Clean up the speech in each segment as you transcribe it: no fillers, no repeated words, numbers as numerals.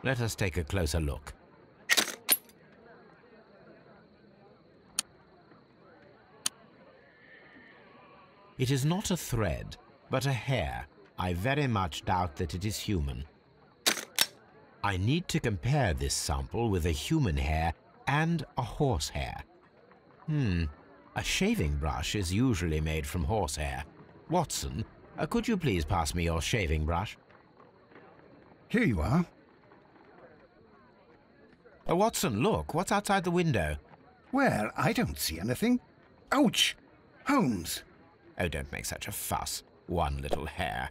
Let us take a closer look. It is not a thread, but a hair. I very much doubt that it is human. I need to compare this sample with a human hair and a horse hair. A shaving brush is usually made from horsehair. Watson, could you please pass me your shaving brush? Here you are. Watson, look, what's outside the window? Well, I don't see anything. Ouch! Holmes! Oh, don't make such a fuss. One little hair.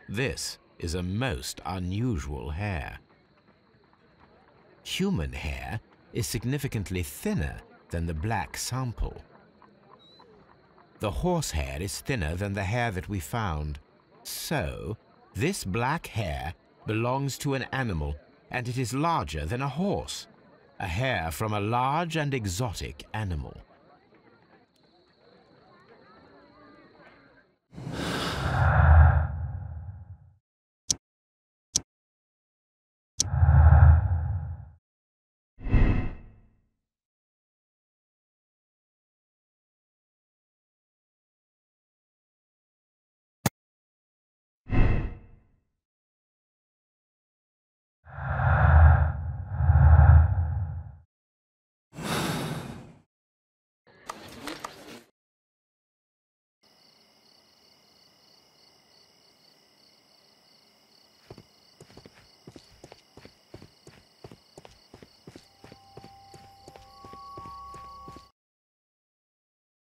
This is a most unusual hair. Human hair is significantly thinner than the black sample. The horse hair is thinner than the hair that we found. So, this black hair belongs to an animal, and it is larger than a horse. A hair from a large and exotic animal.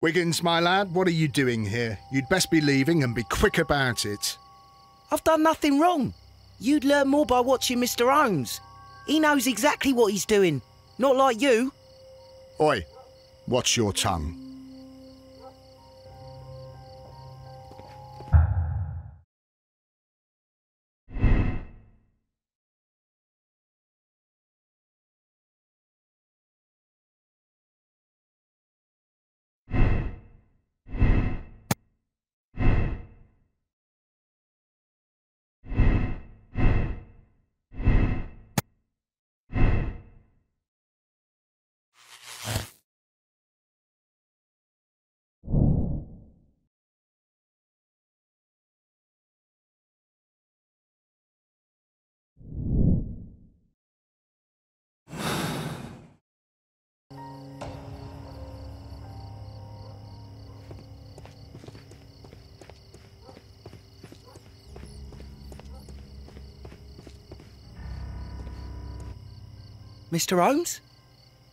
Wiggins, my lad, what are you doing here? You'd best be leaving and be quick about it. I've done nothing wrong. You'd learn more by watching Mr. Holmes. He knows exactly what he's doing. Not like you. Oi, watch your tongue. Mr. Holmes?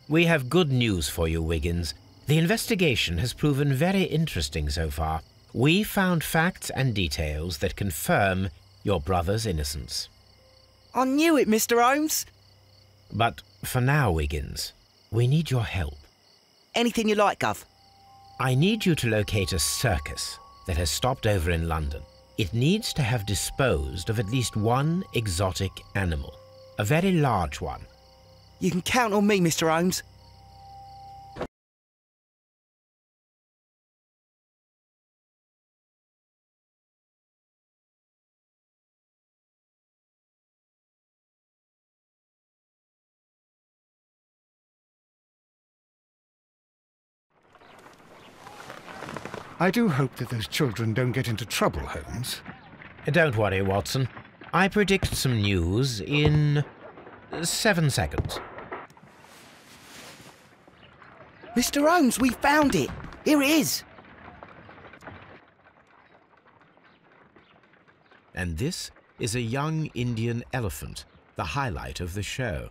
We have good news for you, Wiggins. The investigation has proven very interesting so far. We found facts and details that confirm your brother's innocence. I knew it, Mr. Holmes. But for now, Wiggins, we need your help. Anything you like, Gov. I need you to locate a circus that has stopped over in London. It needs to have disposed of at least one exotic animal, a very large one. You can count on me, Mr. Holmes. I do hope that those children don't get into trouble, Holmes. Don't worry, Watson. I predict some news in 7 seconds. Mr. Holmes, we found it. Here it is. And this is a young Indian elephant, the highlight of the show.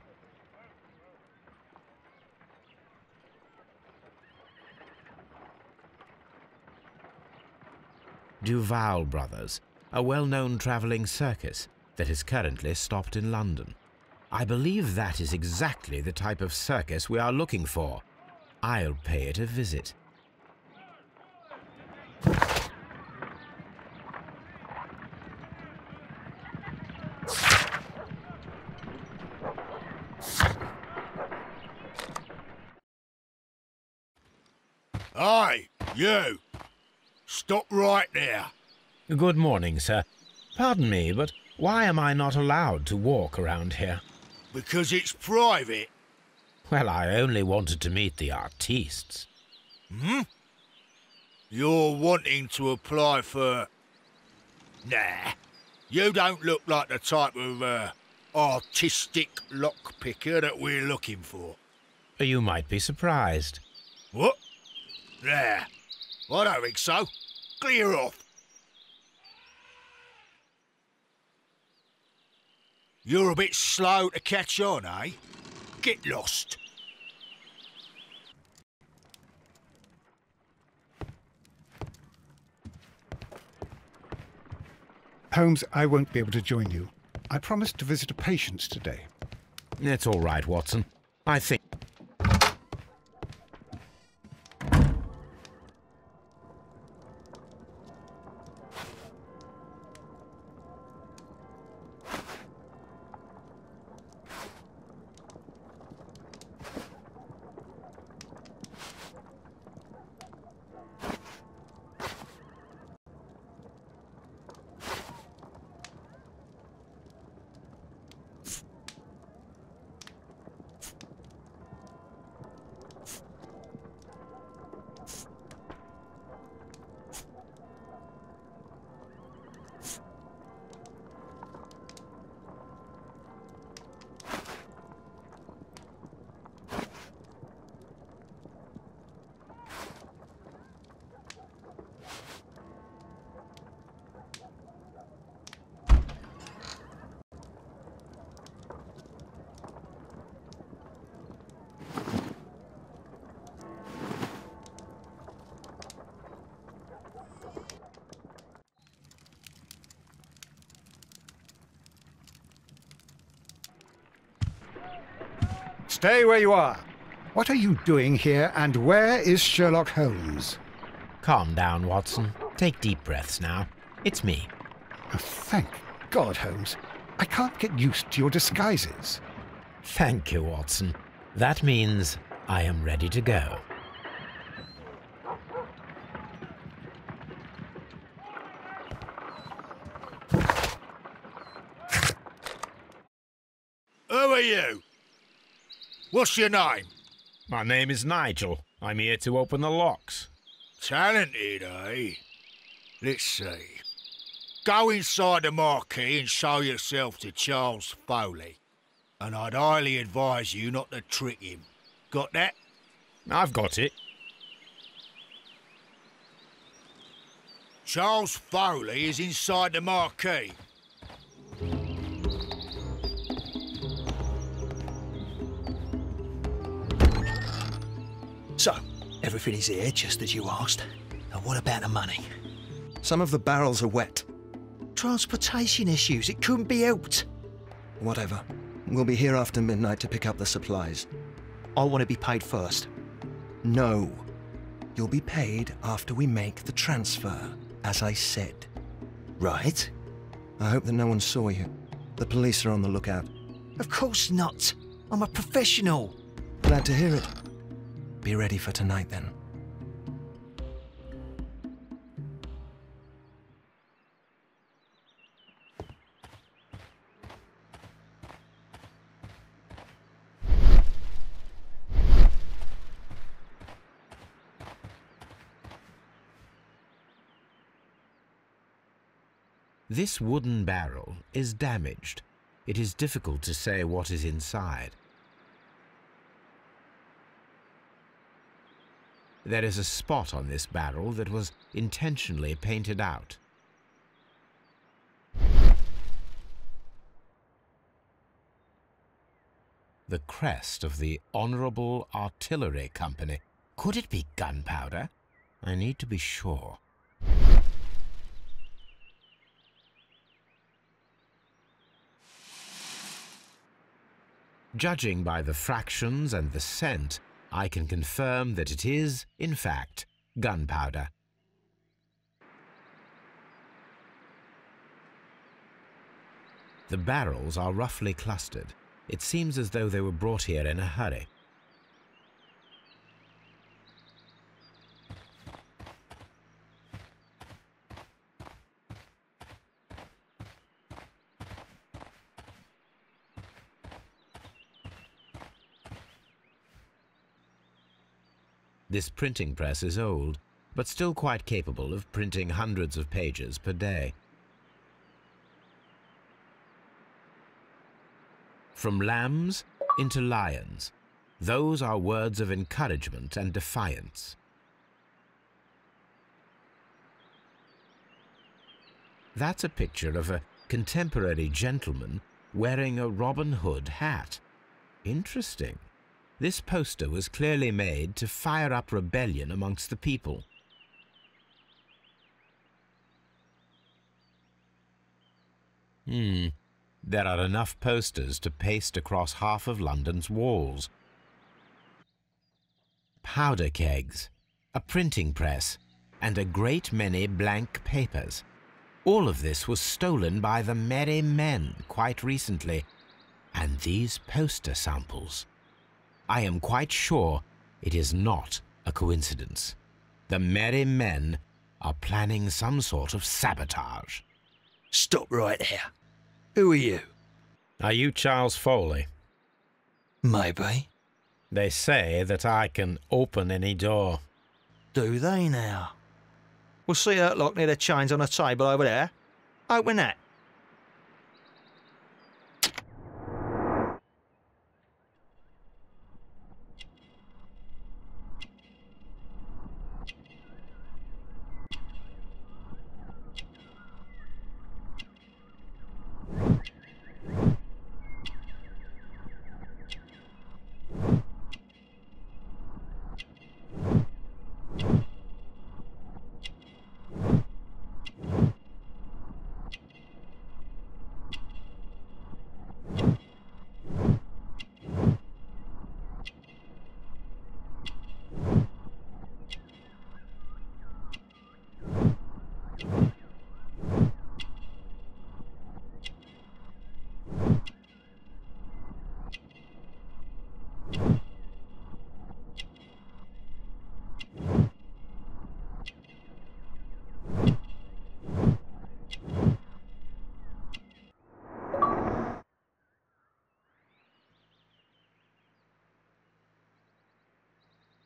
Duval Brothers, a well-known travelling circus that is currently stopped in London. I believe that is exactly the type of circus we are looking for. I'll pay it a visit. Hey, you! Stop right there. Good morning, sir. Pardon me, but why am I not allowed to walk around here? Because it's private. Well, I only wanted to meet the artistes. Hmm? You're wanting to apply for... Nah, you don't look like the type of, artistic lockpicker that we're looking for. You might be surprised. What? Nah, I don't think so. Clear off. You're a bit slow to catch on, eh? Get lost. Holmes, I won't be able to join you. I promised to visit a patient today. It's all right, Watson. I think... Stay where you are. What are you doing here, and where is Sherlock Holmes? Calm down, Watson. Take deep breaths now. It's me. Oh, thank God, Holmes. I can't get used to your disguises. Thank you, Watson. That means I am ready to go. Who are you? What's your name? My name is Nigel. I'm here to open the locks. Talented, eh? Let's see. Go inside the marquee and show yourself to Charles Foley. And I'd highly advise you not to trick him. Got that? I've got it. Charles Foley is inside the marquee. So, everything is here, just as you asked. And what about the money? Some of the barrels are wet. Transportation issues, it couldn't be helped. Whatever. We'll be here after midnight to pick up the supplies. I want to be paid first. No. You'll be paid after we make the transfer, as I said. Right. I hope that no one saw you. The police are on the lookout. Of course not. I'm a professional. Glad to hear it. Be ready for tonight, then. This wooden barrel is damaged. It is difficult to say what is inside. There is a spot on this barrel that was intentionally painted out. The crest of the Honourable Artillery Company. Could it be gunpowder? I need to be sure. Judging by the fractions and the scent, I can confirm that it is, in fact, gunpowder. The barrels are roughly clustered. It seems as though they were brought here in a hurry. This printing press is old, but still quite capable of printing hundreds of pages per day. From lambs into lions, those are words of encouragement and defiance. That's a picture of a contemporary gentleman wearing a Robin Hood hat. Interesting. This poster was clearly made to fire up rebellion amongst the people. There are enough posters to paste across half of London's walls. Powder kegs, a printing press, and a great many blank papers. All of this was stolen by the Merry Men quite recently. And these poster samples. I am quite sure it is not a coincidence. The Merry Men are planning some sort of sabotage. Stop right there. Who are you? Are you Charles Foley? Maybe. They say that I can open any door. Do they now? We'll see that lock near the chains on a table over there. Open that.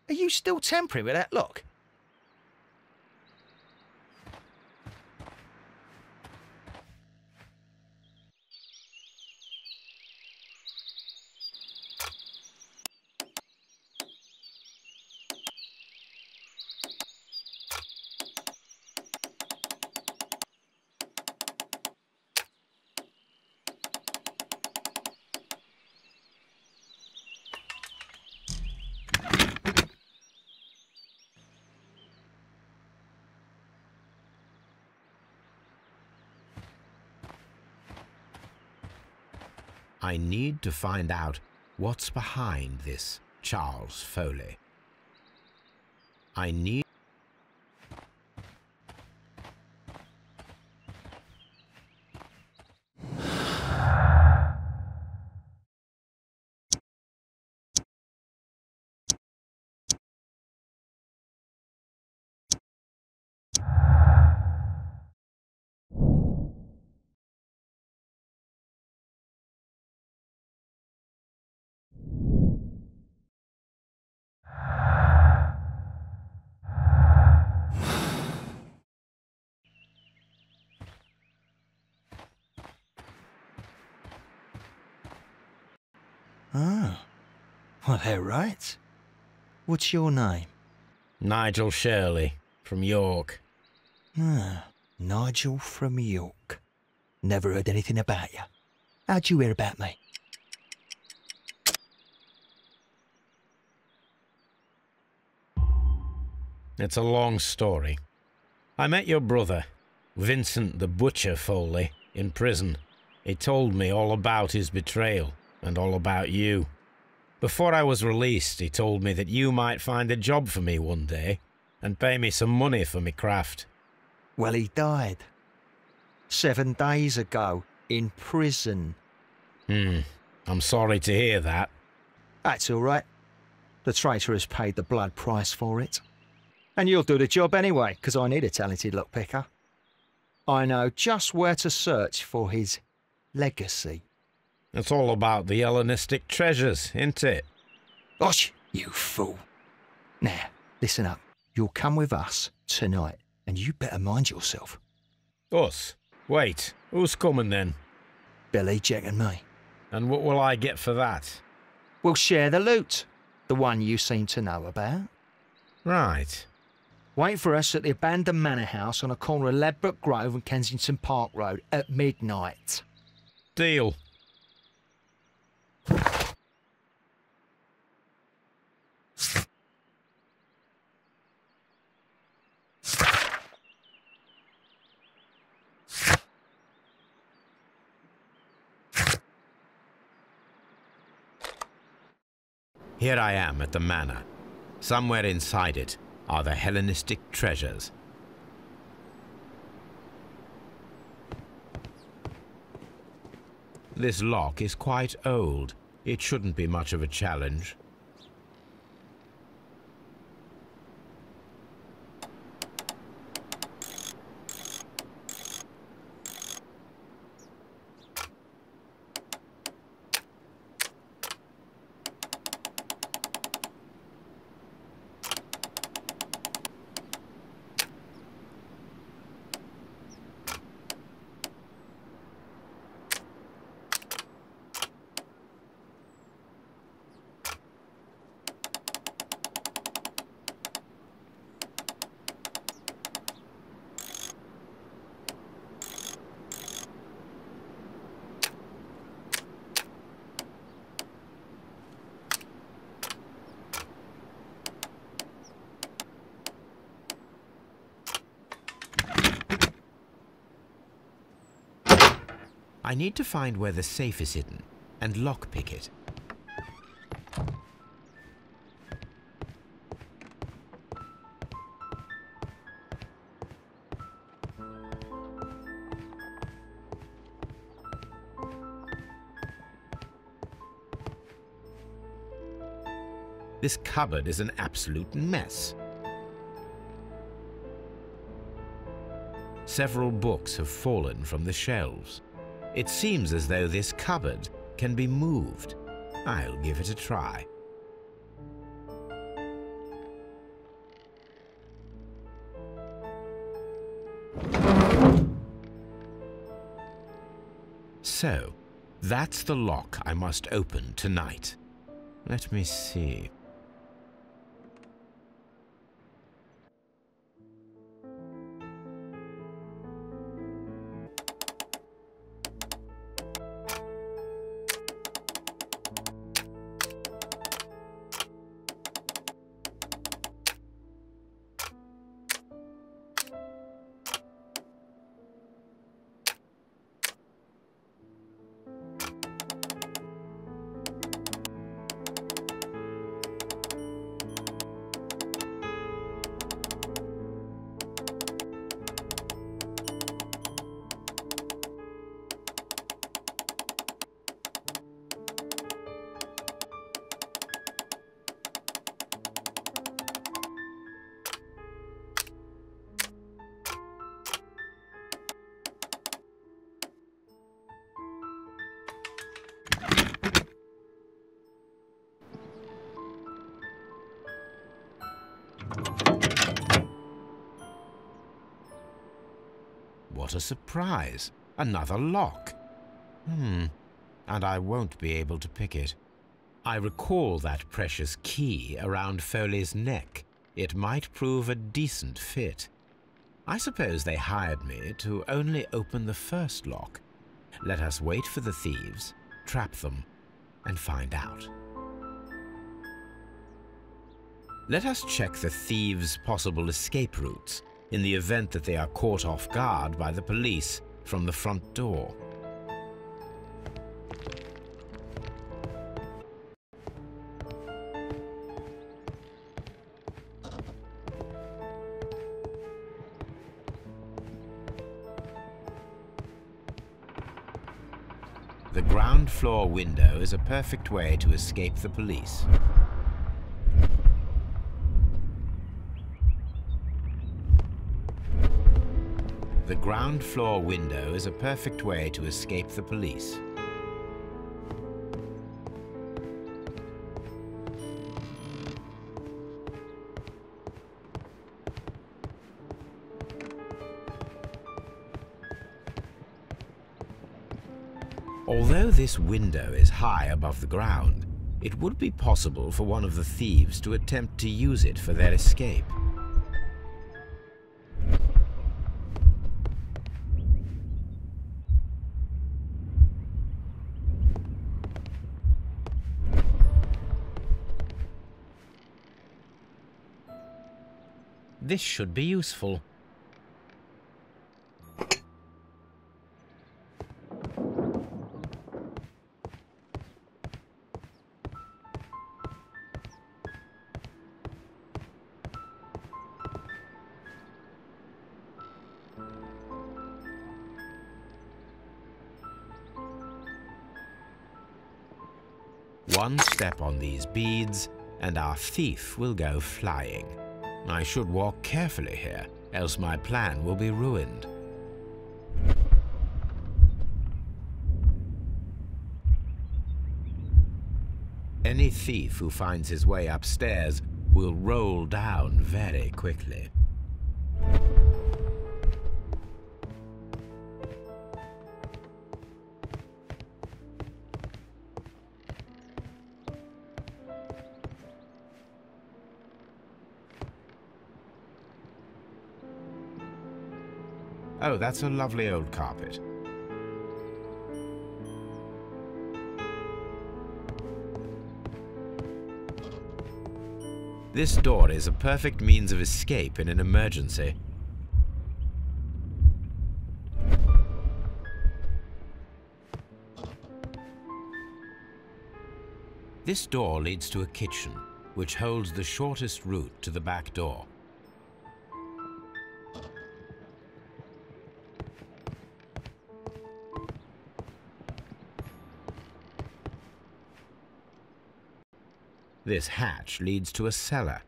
Are you still tampering with that lock? I need to find out what's behind this Charles Foley. I need... Oh, well, they're right. What's your name? Nigel Shirley, from York. Ah, Nigel from York. Never heard anything about you. How'd you hear about me? It's a long story. I met your brother, Vincent the Butcher Foley, in prison. He told me all about his betrayal and all about you. Before I was released, he told me that you might find a job for me one day and pay me some money for me craft. Well, he died 7 days ago in prison. I'm sorry to hear that. That's all right. The traitor has paid the blood price for it. And you'll do the job anyway, because I need a talented lockpicker. I know just where to search for his legacy. It's all about the Hellenistic treasures, isn't it? Gosh, you fool. Now, Listen up. You'll come with us tonight, and you better mind yourself. Us? Wait, who's coming then? Billy, Jack and me. And what will I get for that? We'll share the loot. The one you seem to know about. Right. Wait for us at the abandoned manor house on the corner of Ladbroke Grove and Kensington Park Road at midnight. Deal. Here I am at the manor. Somewhere inside it are the Hellenistic treasures. This lock is quite old. It shouldn't be much of a challenge. I need to find where the safe is hidden and lockpick it. This cupboard is an absolute mess. Several books have fallen from the shelves. It seems as though this cupboard can be moved. I'll give it a try. So, that's the lock I must open tonight. Let me see. What a surprise! Another lock. And I won't be able to pick it. I recall that precious key around Foley's neck. It might prove a decent fit. I suppose they hired me to only open the first lock. Let us wait for the thieves, trap them, and find out. Let us check the thieves' possible escape routes in the event that they are caught off guard by the police from the front door. The ground floor window is a perfect way to escape the police. The ground floor window is a perfect way to escape the police. Although this window is high above the ground, it would be possible for one of the thieves to attempt to use it for their escape. This should be useful. One step on these beads, and our thief will go flying. I should walk carefully here, else my plan will be ruined. Any thief who finds his way upstairs will roll down very quickly. Oh, that's a lovely old carpet. This door is a perfect means of escape in an emergency. This door leads to a kitchen, which holds the shortest route to the back door. This hatch leads to a cellar.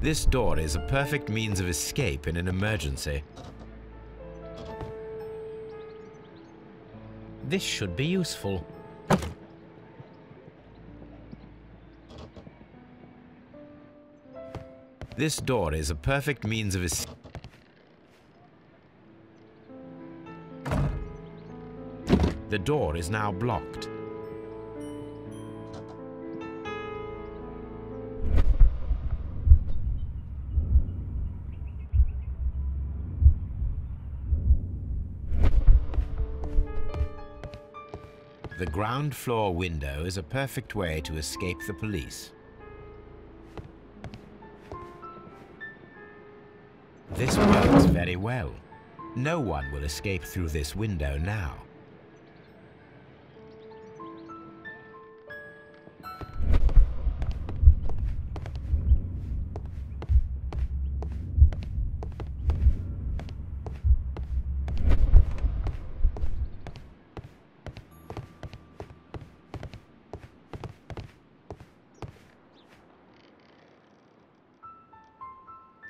This door is a perfect means of escape in an emergency. This should be useful. This door is a perfect means of escape. The door is now blocked. The ground floor window is a perfect way to escape the police. This works very well. No one will escape through this window now.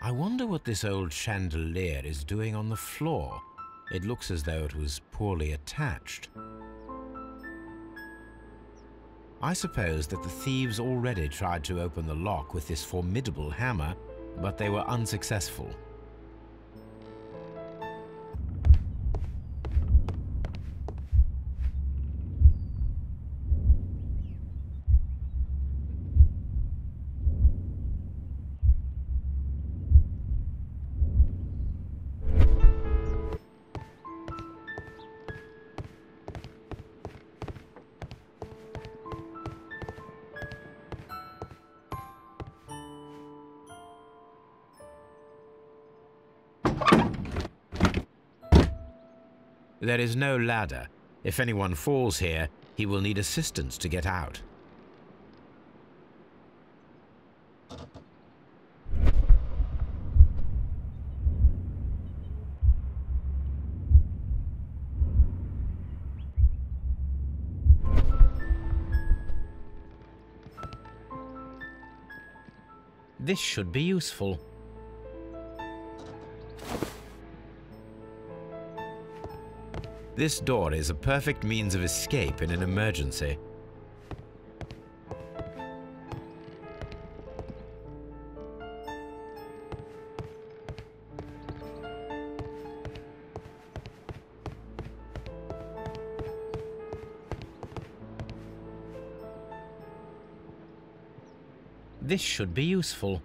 I wonder what this old chandelier is doing on the floor. It looks as though it was poorly attached. I suppose that the thieves already tried to open the lock with this formidable hammer, but they were unsuccessful. There is no ladder. If anyone falls here, he will need assistance to get out. This should be useful. This door is a perfect means of escape in an emergency. This should be useful.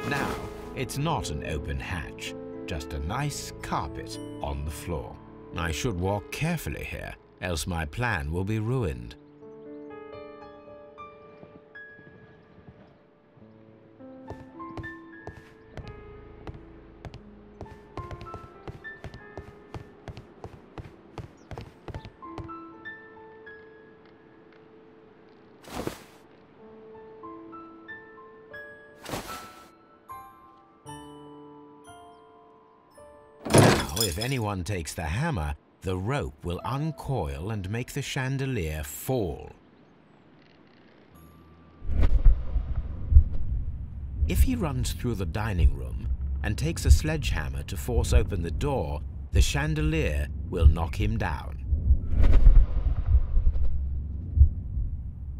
Now, it's not an open hatch, just a nice carpet on the floor. I should walk carefully here, else my plan will be ruined. If anyone takes the hammer, the rope will uncoil and make the chandelier fall. If he runs through the dining room and takes a sledgehammer to force open the door, the chandelier will knock him down.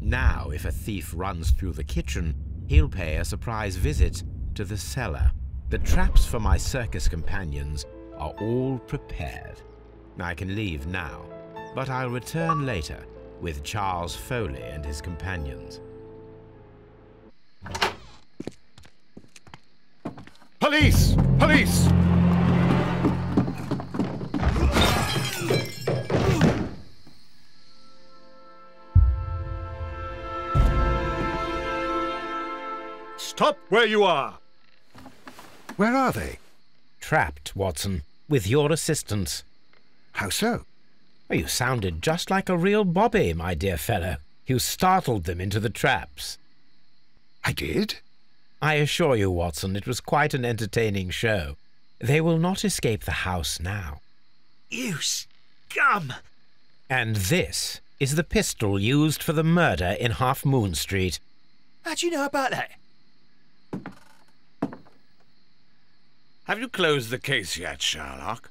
Now, if a thief runs through the kitchen, he'll pay a surprise visit to the cellar. The traps for my circus companions are all prepared. I can leave now, but I'll return later with Charles Foley and his companions. Police! Police! Stop where you are! Where are they? Trapped, Watson, with your assistance. How so? You sounded just like a real bobby, my dear fellow. You startled them into the traps. I did? I assure you, Watson, it was quite an entertaining show. They will not escape the house now. You scum! And this is the pistol used for the murder in Half Moon Street. How'd you know about that? Have you closed the case yet, Sherlock?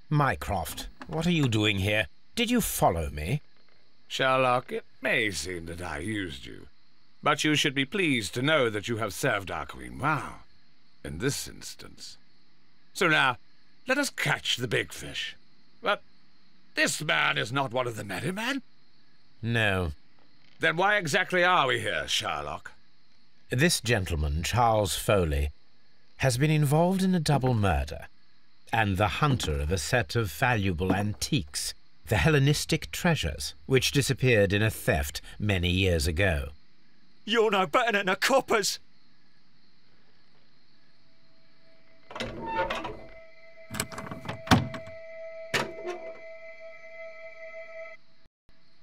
Mycroft, what are you doing here? Did you follow me? Sherlock, it may seem that I used you, but you should be pleased to know that you have served our Queen well, in this instance. So now, let us catch the big fish. But this man is not one of the merry men? No. Then why exactly are we here, Sherlock? This gentleman, Charles Foley, has been involved in a double murder, and the hunter of a set of valuable antiques, the Hellenistic treasures, which disappeared in a theft many years ago. You're no better than the coppers!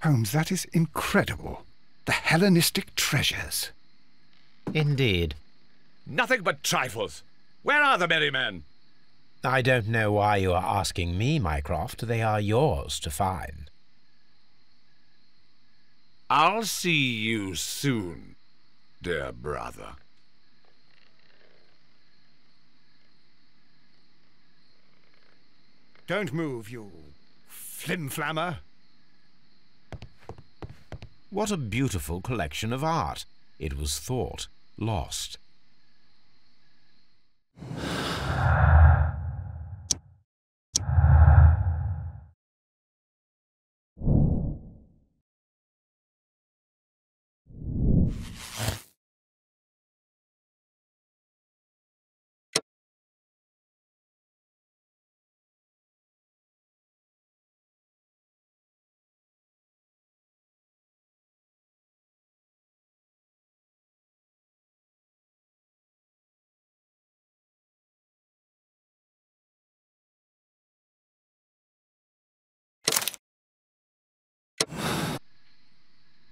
Holmes, that is incredible. The Hellenistic treasures. Indeed. Nothing but trifles. Where are the merry men? I don't know why you are asking me, Mycroft. They are yours to find. I'll see you soon, dear brother. Don't move, you flim-flammer. What a beautiful collection of art. It was thought lost.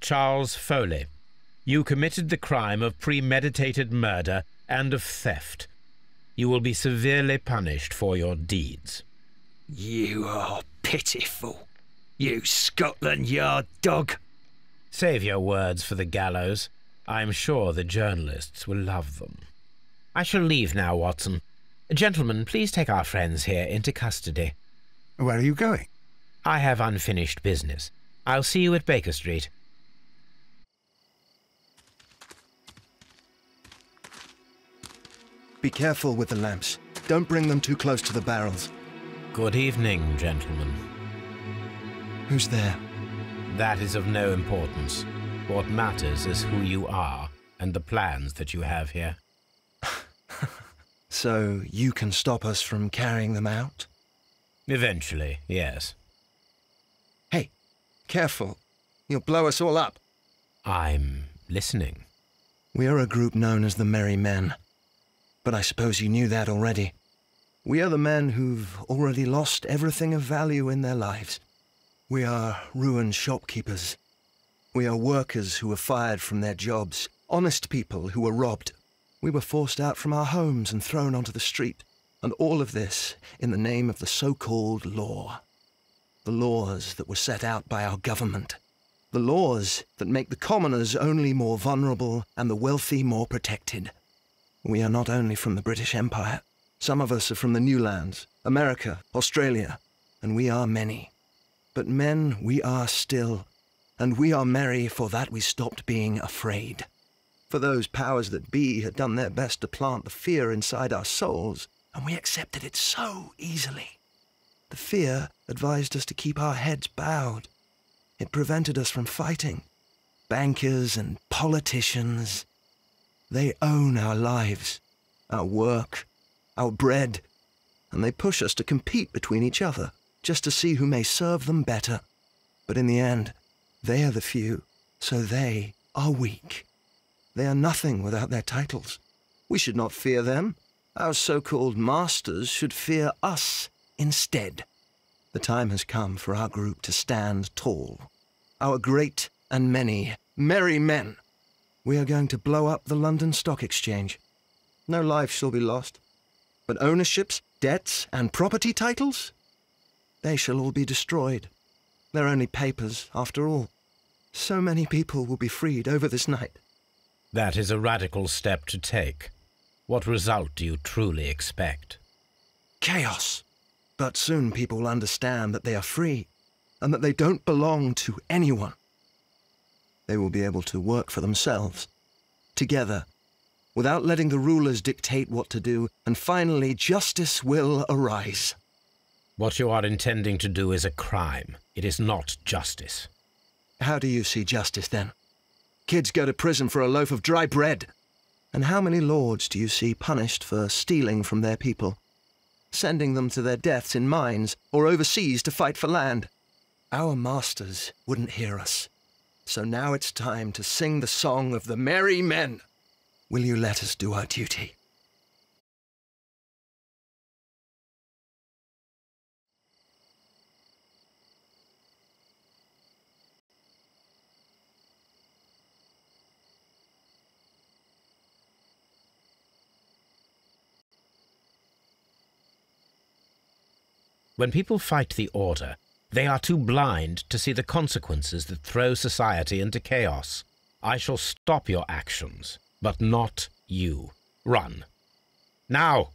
Charles Foley, you committed the crime of premeditated murder and of theft. You will be severely punished for your deeds. You are pitiful. You Scotland Yard dog! Save your words for the gallows. I'm sure the journalists will love them. I shall leave now, Watson. Gentlemen, please take our friends here into custody. Where are you going? I have unfinished business. I'll see you at Baker Street. Be careful with the lamps. Don't bring them too close to the barrels. Good evening, gentlemen. Who's there? That is of no importance. What matters is who you are and the plans that you have here. So you can stop us from carrying them out? Eventually, yes. Hey, careful. You'll blow us all up. I'm listening. We are a group known as the Merry Men. But I suppose you knew that already. We are the men who've already lost everything of value in their lives. We are ruined shopkeepers. We are workers who were fired from their jobs, honest people who were robbed. We were forced out from our homes and thrown onto the street, and all of this in the name of the so-called law. The laws that were set out by our government. The laws that make the commoners only more vulnerable and the wealthy more protected. We are not only from the British Empire. Some of us are from the New Lands, America, Australia, and we are many. But men we are still, and we are merry for that we stopped being afraid. For those powers that be had done their best to plant the fear inside our souls, and we accepted it so easily. The fear advised us to keep our heads bowed. It prevented us from fighting. Bankers and politicians, they own our lives, our work, our bread, and they push us to compete between each other, just to see who may serve them better. But in the end, they are the few, so they are weak. They are nothing without their titles. We should not fear them. Our so-called masters should fear us instead. The time has come for our group to stand tall. Our great and many merry men. We are going to blow up the London Stock Exchange. No life shall be lost. But ownerships, debts, and property titles? They shall all be destroyed. They're only papers, after all. So many people will be freed over this night. That is a radical step to take. What result do you truly expect? Chaos. But soon people will understand that they are free, and that they don't belong to anyone. They will be able to work for themselves, together, without letting the rulers dictate what to do, and finally justice will arise. What you are intending to do is a crime. It is not justice. How do you see justice, then? Kids go to prison for a loaf of dry bread. And how many lords do you see punished for stealing from their people, sending them to their deaths in mines or overseas to fight for land? Our masters wouldn't hear us. So now it's time to sing the song of the merry men. Will you let us do our duty? When people fight the order, they are too blind to see the consequences that throw society into chaos. I shall stop your actions, but not you. Run. Now!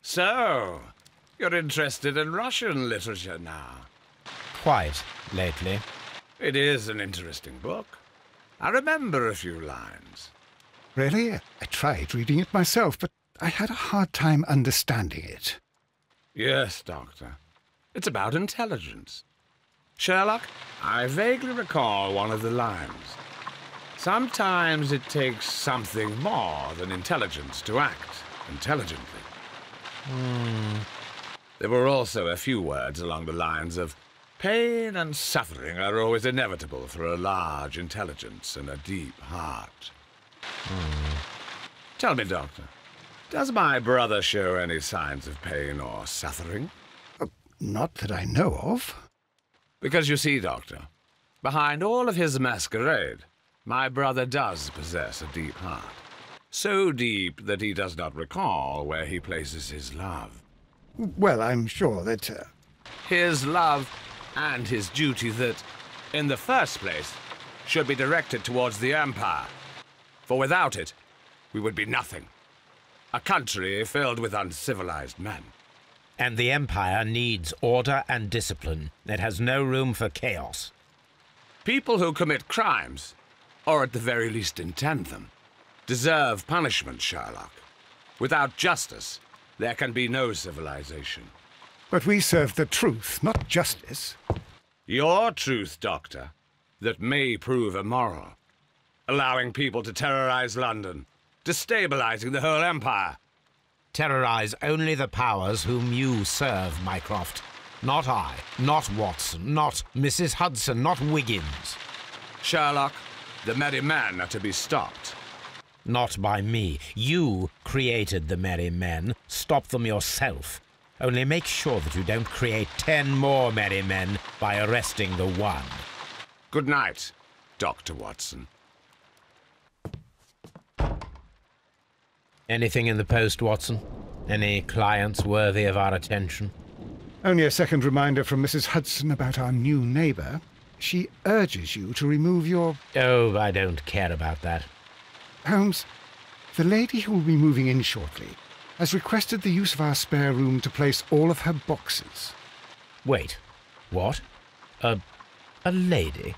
So, you're interested in Russian literature now? Quite lately. It is an interesting book. I remember a few lines. Really? I tried reading it myself, but I had a hard time understanding it. Yes, Doctor. It's about intelligence. Sherlock, I vaguely recall one of the lines. Sometimes it takes something more than intelligence to act intelligently. There were also a few words along the lines of, pain and suffering are always inevitable for a large intelligence and a deep heart. Tell me, Doctor, Does my brother show any signs of pain or suffering? Not that I know of. Because you see, Doctor, behind all of his masquerade, my brother does possess a deep heart. So deep that he does not recall where he places his love. Well, I'm sure that... His love and his duty that, in the first place, should be directed towards the Empire. For without it, we would be nothing. A country filled with uncivilized men. And the Empire needs order and discipline. It has no room for chaos. People who commit crimes, or at the very least intend them, deserve punishment, Sherlock. Without justice, there can be no civilization. But we serve the truth, not justice. Your truth, Doctor, that may prove immoral. Allowing people to terrorize London, destabilizing the whole empire. Terrorize only the powers whom you serve, Mycroft. Not I, not Watson, not Mrs. Hudson, not Wiggins. Sherlock, the merry men are to be stopped. Not by me. You created the merry men. Stop them yourself. Only make sure that you don't create 10 more merry men by arresting the one. Good night, Dr. Watson. Anything in the post, Watson? Any clients worthy of our attention? Only a second reminder from Mrs. Hudson about our new neighbour. She urges you to remove your... Oh, I don't care about that. Holmes, the lady who will be moving in shortly has requested the use of our spare room to place all of her boxes. Wait, what? A lady?